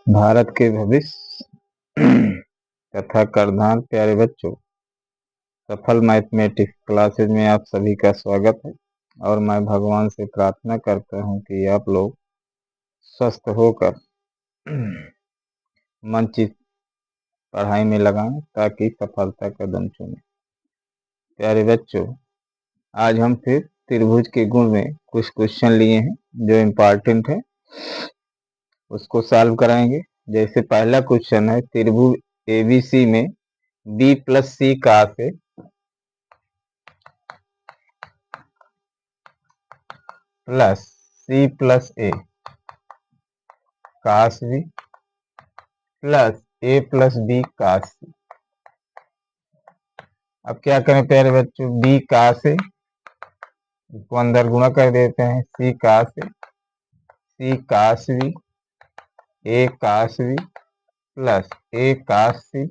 भारत के भविष्य तथा करदान प्यारे बच्चों, सफल मैथमेटिक्स क्लासेज में आप सभी का स्वागत है। और मैं भगवान से प्रार्थना करता हूं कि आप लोग स्वस्थ होकर मन चित पढ़ाई में लगाएं ताकि सफलता कदम चूमें। प्यारे बच्चों, आज हम फिर त्रिभुज के गुण में कुछ क्वेश्चन लिए हैं जो इम्पोर्टेंट है, उसको सॉल्व कराएंगे। जैसे पहला क्वेश्चन है, त्रिभुज एबीसी में बी प्लस सी का से प्लस सी प्लस ए कास बी प्लस ए प्लस बी कास सी। अब क्या करें प्यारे बच्चों, बी का से इसको अंदर गुणा कर देते हैं, सी का से सी कास बी ए कास बी प्लस ए कास C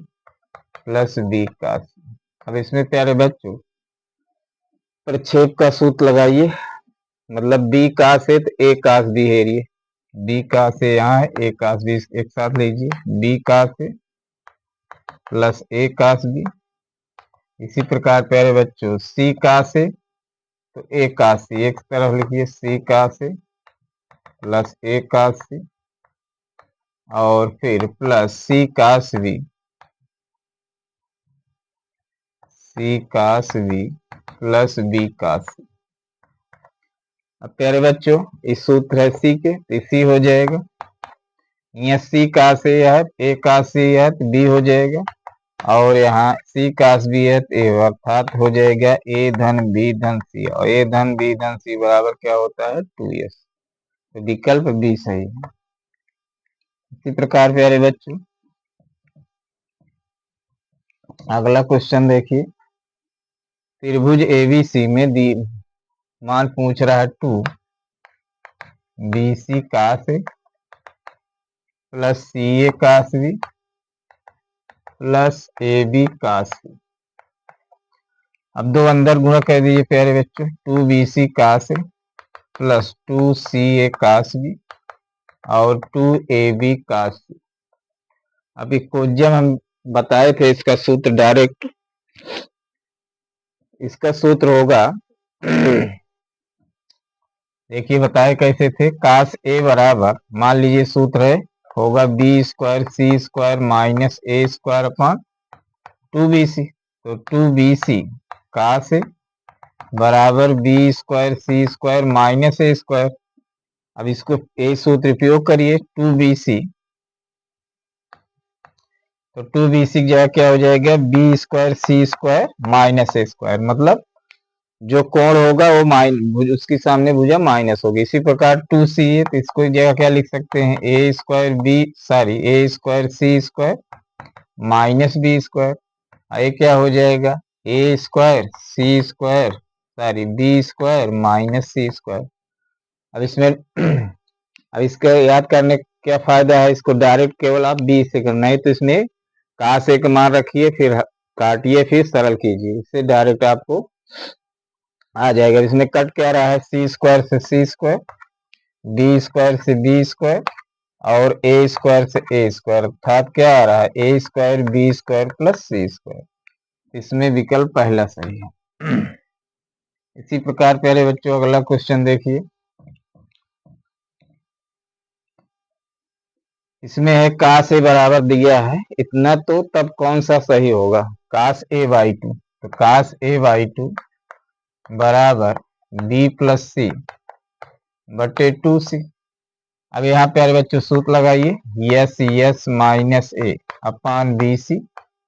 plus B cos C. अब इसमें प्यारे बच्चों प्रक्षेप का सूत्र लगाइए, मतलब बी का से तो ए कास बी है, ये बी का से यहाँ है, ए कास बी एक साथ लीजिए, बी का से प्लस ए कास बी। इसी प्रकार प्यारे बच्चों सी का से तो ए का सी एक तरफ लिखिए, सी का से प्लस ए का सी और फिर plus C cos B plus B cos C. अब प्यारे बच्चों इस सूत्र है सी के, तो सी हो जाएगा, यहाँ सी का से है, ए का सी है तो बी हो जाएगा, और यहाँ सी कास बी है तो ए, अर्थात हो जाएगा ए धन बी धन सी, और ए धन बी धन सी बराबर क्या होता है 2s। तो विकल्प बी सही है। इसी प्रकार प्यारे बच्चों अगला क्वेश्चन देखिए, त्रिभुज एबीसी में दी मान पूछ रहा है 2 BC का से plus CA cos B plus AB cos C. अब दो अंदर गुणा कर दीजिए प्यारे बच्चों, 2BC का से प्लस 2CA कास बी और 2AB कास सी। अब इसको जब हम बताए थे इसका सूत्र डायरेक्ट, इसका सूत्र होगा देखिए बताए कैसे थे, कास ए बराबर मान लीजिए सूत्र है होगा B square C square minus A square upon 2BC। तो 2BC कास ए बराबर B square C square minus A square. अब इसको ए सूत्र उपयोग करिए 2BC, तो 2BC की जगह क्या हो जाएगा, B square C square minus A square, मतलब जो कोण होगा वो उसके सामने भुजा माइनस होगी। इसी प्रकार 2C है तो इसको जगह क्या लिख सकते हैं, ए square C square minus B square. ये क्या हो जाएगा, A square C square B square minus C square. अब इसमें अब इसका याद करने क्या फायदा है, इसको डायरेक्ट केवल आप बी से करना है, तो इसमें का से का मान रखिए, फिर काटिए, फिर सरल कीजिए, इससे डायरेक्ट आपको आ जाएगा। इसमें कट क्या रहा है, सी स्क्वायर से सी स्क्वायर, बी स्क्वायर से बी स्क्वायर और ए स्क्वायर से ए स्क्वायर, अर्थात क्या आ रहा है, A square B square plus C square. इसमें विकल्प पहला सही है। इसी प्रकार प्यारे बच्चों अगला क्वेश्चन देखिए, इसमें है कास ए बराबर दिया है इतना, तो तब कौन सा सही होगा, कास ए बाई 2। तो कास ए बाई 2 बराबर बी प्लस सी बटे 2C। अब यहाँ प्यारे बच्चों सूत्र लगाइए, S minus A upon B C,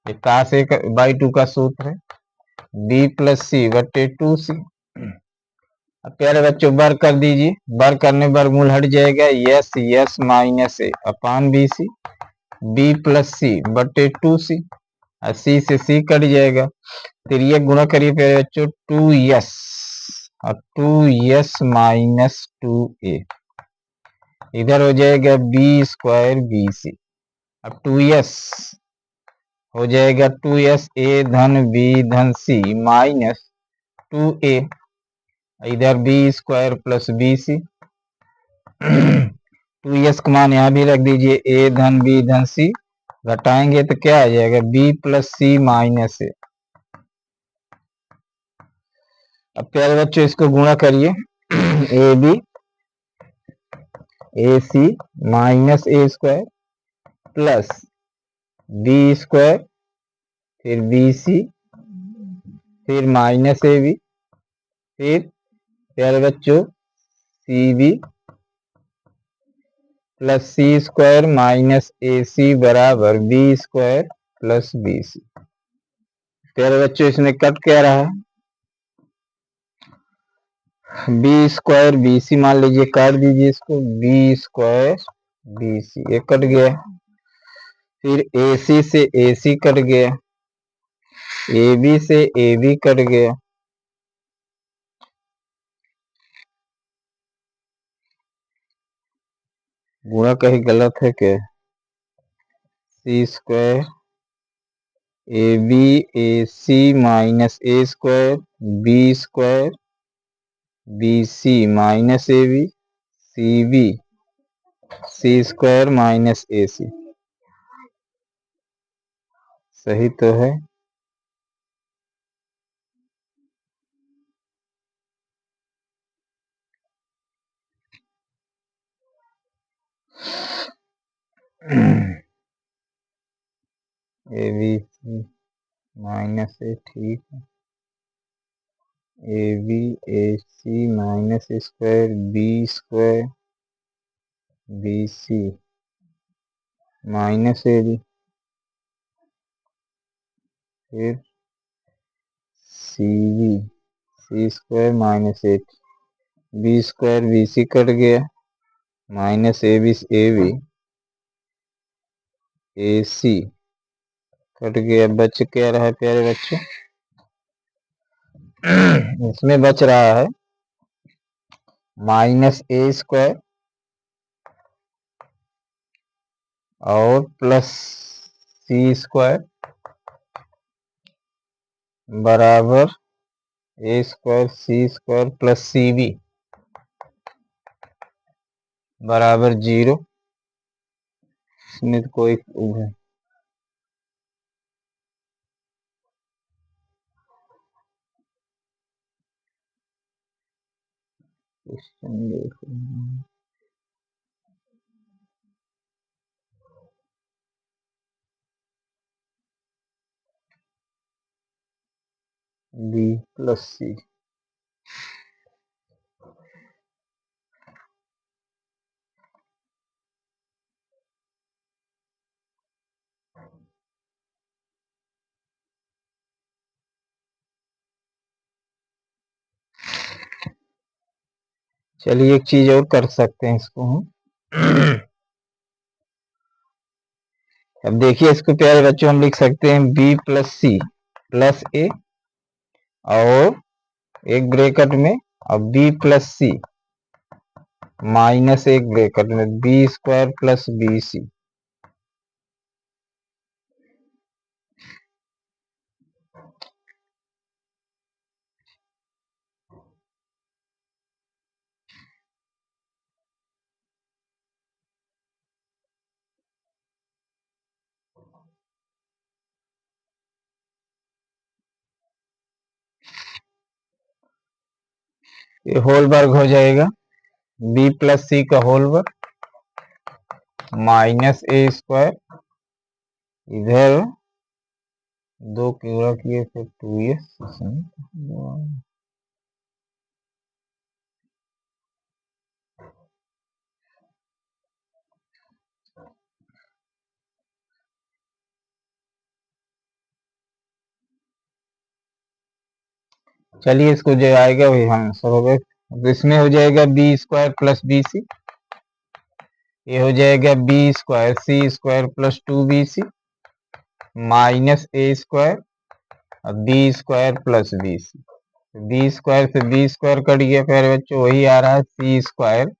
cos A by 2 का सूत्र है, बी प्लस सी बटे 2C। अब प्यारे बच्चों वर्ग कर दीजिए, वर्ग करने वर्गमूल हट जाएगा, yes minus A upon B C, B plus सी बटे 2C, और सी से सी कट जाएगा, फिर ये गुणा करिए प्यारे बच्चों 2s और 2s माइनस 2a, इधर हो जाएगा बी स्क्वायर बी सी। अब 2s हो जाएगा 2s ए धन बी धन सी माइनस 2a, इधर B square plus B C 2s का मान यहाँ भी रख दीजिए, a धन b धन c, घटाएंगे तो क्या आ जाएगा, b plus C minus A. अब प्यारे बच्चों इसको गुणा करिए, A B A C minus A square plus B square, फिर बी सी, फिर माइनस ए बी, फिर प्यारे बच्चों C B plus C square minus A C बराबर B square plus B C. प्यारे बच्चों इसमें कट क्या रहा है, बी स्क्वायर बी सी मान लीजिए, काट दीजिए इसको, बी स्क्वायर बी सी ये कट गया, फिर ए सी से ए सी कट गया, ए बी से ए बी कट गया, गुणा कहीं गलत है क्या, C square A B A C minus A square B square B C minus A B C B C square minus A C, सही तो है। A B C minus A, ठीक है, A B A C minus square B C minus A B, फिर C B C square minus eight, B square B C cut गया, minus A B A C cut गया, बच क्या रहा है प्यारे बच्चों, इसमें बच रहा है माइनस ए स्क्वायर और प्लस सी स्क्वायर बराबर ए square C square plus C B बराबर 0। इसमें तो कोई क्वेश्चन देख रहे हैं, बी प्लस सी, चलिए एक चीज और कर सकते हैं इसको हम। अब देखिए इसको प्यारे बच्चों हम लिख सकते हैं B plus C plus A, और एक ब्रैकेट में, अब बी प्लस सी माइनस एक ब्रैकेट में B square plus B C. ये होल वर्ग हो जाएगा, बी प्लस सी का होल वर्ग माइनस ए स्क्वायर, इधर दो की गुणा किए फिर 2s, चलिए इसको जो आएगा वही हम आंसर होगा। तो इसमें हो जाएगा B square plus B C, ये हो जाएगा B square C square plus 2bc minus A square और B square plus B C. B square से बी स्क्वायर कट गया प्यारे बच्चों, वही आ रहा है C square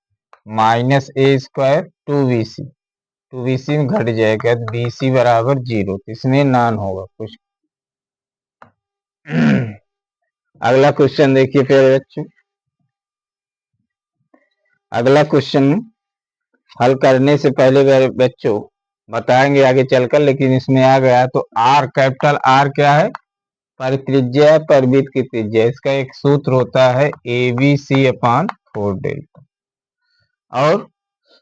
minus A square 2bc में घट जाएगा तो बी सी बराबर 0, तो इसमें नान होगा कुछ। अगला क्वेश्चन देखिए प्यारे बच्चों, अगला क्वेश्चन हल करने से पहले मेरे बच्चों बताएंगे आगे चलकर, लेकिन इसमें आ गया तो आर, कैपिटल आर क्या है? परित्रिज्या, परिवृत्त की त्रिज्या। इसका एक सूत्र होता है A B C upon 4 delta. और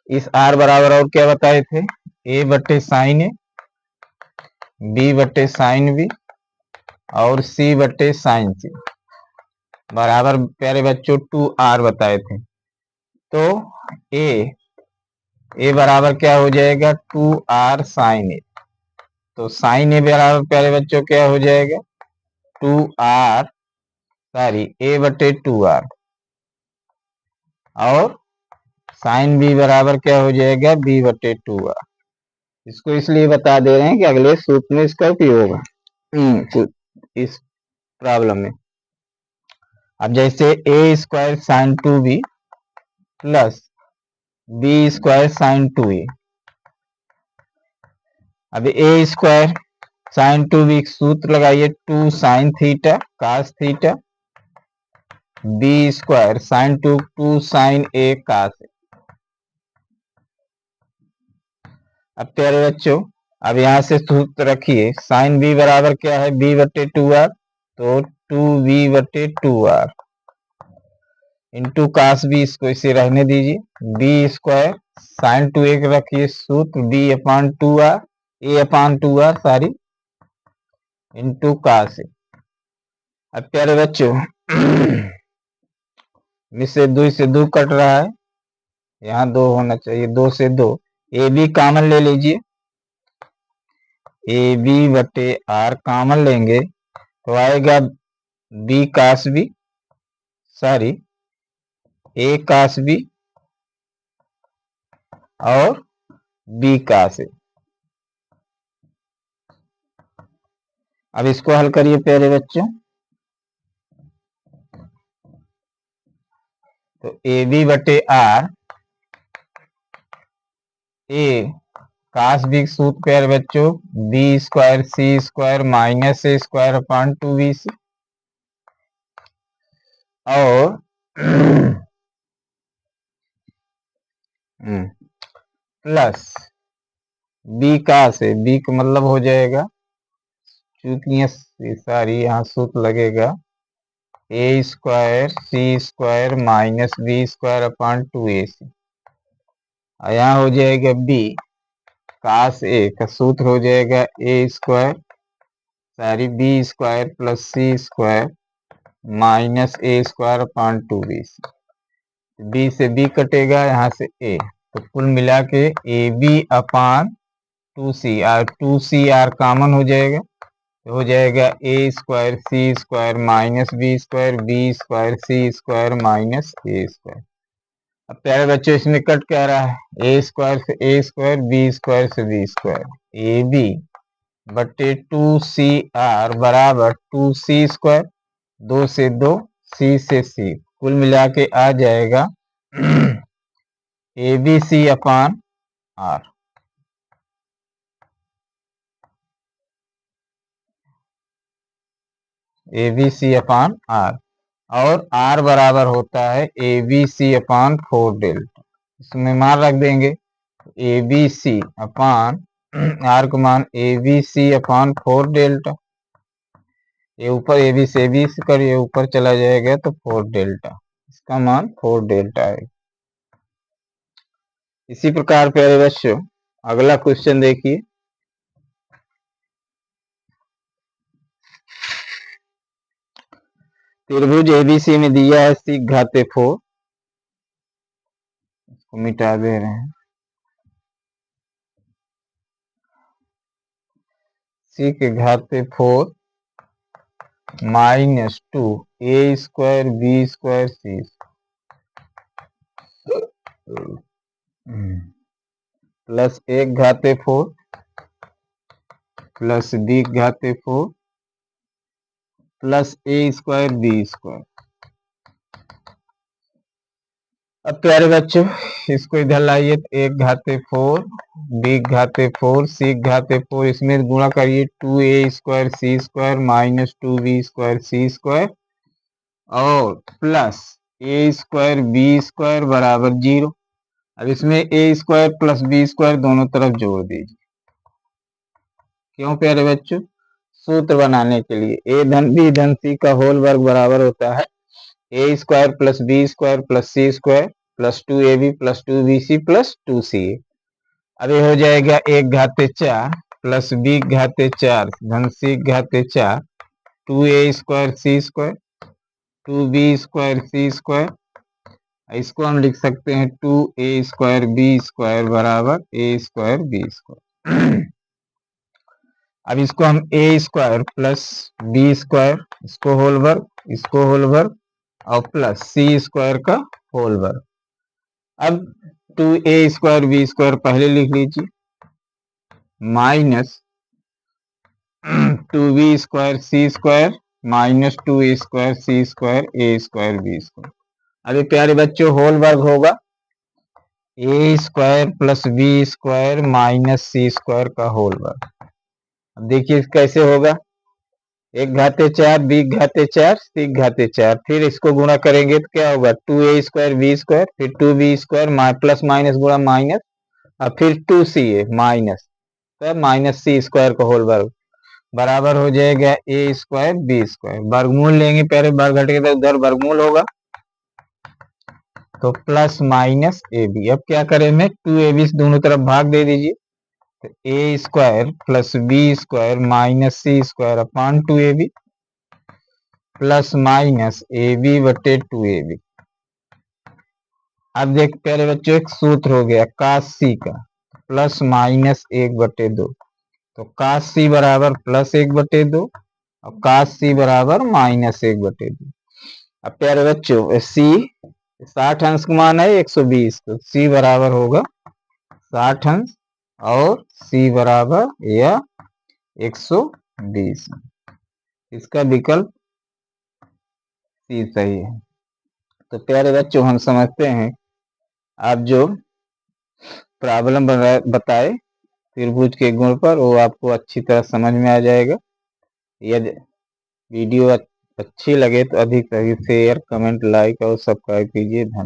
इस आर बराबर और क्या बताए थे? ए बटे साइन ए, बी बटे साइन बी और सी बटे साइन सी बराबर प्यारे बच्चों 2r बताए थे। तो ए बराबर क्या हो जाएगा? 2r साइन ए। तो साइन ए बराबर प्यारे बच्चों क्या हो जाएगा? 2r, सॉरी ए बटे 2r। और साइन बी बराबर क्या हो जाएगा? बी बटे 2r। इसको इसलिए बता दे रहे हैं कि अगले सूत्र में इसका उपयोग होगा इस प्रॉब्लम में। अब जैसे A square sine 2b plus B square sine 2a। अब ए स्क्वायर साइन 2b सूत्र लगाइए, 2 sine theta cos theta, B square sine 2 sine A cos. अब प्यारे बच्चों अब यहां से सूत्र रखिए, साइन बी बराबर क्या है? बी बटे 2r। तो 2b बटे 2r इंटू कास बी, इसको इसे रहने दीजिए। बी स्क्वायर साइन 2a रखिए सूत्र, बी अपान 2r, ए अपान 2r सॉरी, इंटू कास ए। अब प्यारे बच्चों इससे 2 से 2 कट रहा है, यहाँ 2 होना चाहिए, 2 से 2। ए बी कॉमन ले लीजिए, ए बी बटे आर कॉमन लेंगे तो आएगा बी कास बी, सॉरी ए कास बी और बी कास ए। अब इसको हल करिए प्यारे बच्चों। तो ए बी बटे आर, ए कास बी सूत्र प्यारे बच्चों B square C square minus A square upon 2bc और प्लस बी कास ए, बी का मतलब हो जाएगा, चूंकि सारी यहाँ सूत्र लगेगा ए square C square minus B square upon 2ac। यहाँ हो जाएगा बी कास ए का सूत्र हो जाएगा A square sorry B square plus C square minus A square upon 2bc। B से बी कटेगा, यहाँ से ए, तो कुल मिला के A B upon 2c, 2cr common हो जाएगा, तो हो जाएगा A square C square minus B square, B square C square minus A square. अब प्यारे बच्चों इसमें कट क्या रहा है? ए स्क्वायर से ए स्क्वायर, बी स्क्वायर से बी स्क्वायर, ए बी बटे 2cr बराबर 2c स्क्वायर, 2 से 2 सी से सी, कुल मिला के आ जाएगा A B C upon R. A B C upon R और आर बराबर होता है A B C upon 4 delta. इसमें मान रख देंगे ए बी सी अपान आर को मान ए बी सी अपान 4 डेल्टा। ये ऊपर ए बी से कर ये ऊपर चला जाएगा तो 4 डेल्टा, इसका मान 4 डेल्टा है। इसी प्रकार प्यारे बच्चों अगला क्वेश्चन देखिए। त्रिभुज एबीसी में दिया है सी घाते 4, इसको मिटा दे रहे हैं। सी के घाते 4 minus 2 A square B square C plus 1 घाते 4 प्लस बी घाते 4 plus A square B square. अब प्यारे बच्चों इसको इधर लाइए, 1 घाते 4 बी घाते 4 सी घाते 4, इसमें गुणा करिए 2a square C square minus 2b square C square और plus A square B square बराबर 0। अब इसमें ए स्क्वायर प्लस बी स्क्वायर दोनों तरफ जोड़ दीजिए। क्यों प्यारे बच्चों? सूत्र बनाने के लिए ए धन बी धन सी का होल वर्ग बराबर होता है A square plus B square plus C square plus 2ab plus 2bc plus 2ca। अब ये हो जाएगा 1/4 प्लस बी घाते 4 धन सी घाते 4 2a square C square 2b square C square. इसको हम लिख सकते हैं 2a स्क्वायर बी स्क्वायर बराबर a स्क्वायर बी स्क्वायर। अब इसको हम a square plus B square इसको होल वर्ग और प्लस सी स्क्वायर का होल वर्ग। अब 2a स्क्वायर बी स्क्वायर पहले लिख लीजिए minus 2b square C square minus 2a square C square a square B square. अभी प्यारे बच्चों होल वर्ग होगा a square plus B square minus C square का होल वर्ग। अब देखिए कैसे होगा 1/4 बी घाते 4 सी घाते 4 फिर इसको गुणा करेंगे तो क्या होगा 2a स्क्वायर बी स्क्वायर फिर 2b स्क्वायर प्लस माइनस गुणा माइनस और फिर 2ca माइनस तो माइनस सी स्क्वायर का होल वर्ग बराबर हो जाएगा a स्क्वायर बी स्क्वायर। वर्गमूल लेंगे पहले वर्ग घटेगा तो उधर वर्गमूल होगा तो प्लस माइनस ए बी। अब क्या करें मैं 2ab दोनों तरफ भाग दे दीजिए तो A square plus B square minus C square upon 2ab plus minus A B बटे 2ab। अब देख पहले बच्चों एक सूत्र हो गया कास सी का प्लस माइनस 1/2 तो कास सी बराबर प्लस 1/2 और कास सी बराबर माइनस 1/2। अब प्यारे बच्चों सी 60 अंश का मान है 120 तो सी बराबर होगा 60 अंश और सी बराबर या 120। इसका विकल्प सी सही है। तो प्यारे बच्चों हम समझते हैं आप जो प्रॉब्लम बताए त्रिभुज के गुण पर वो आपको अच्छी तरह समझ में आ जाएगा। यदि वीडियो अच्छी लगे तो अधिक से अधिक शेयर कमेंट लाइक और सब्सक्राइब कीजिए। धन्यवाद।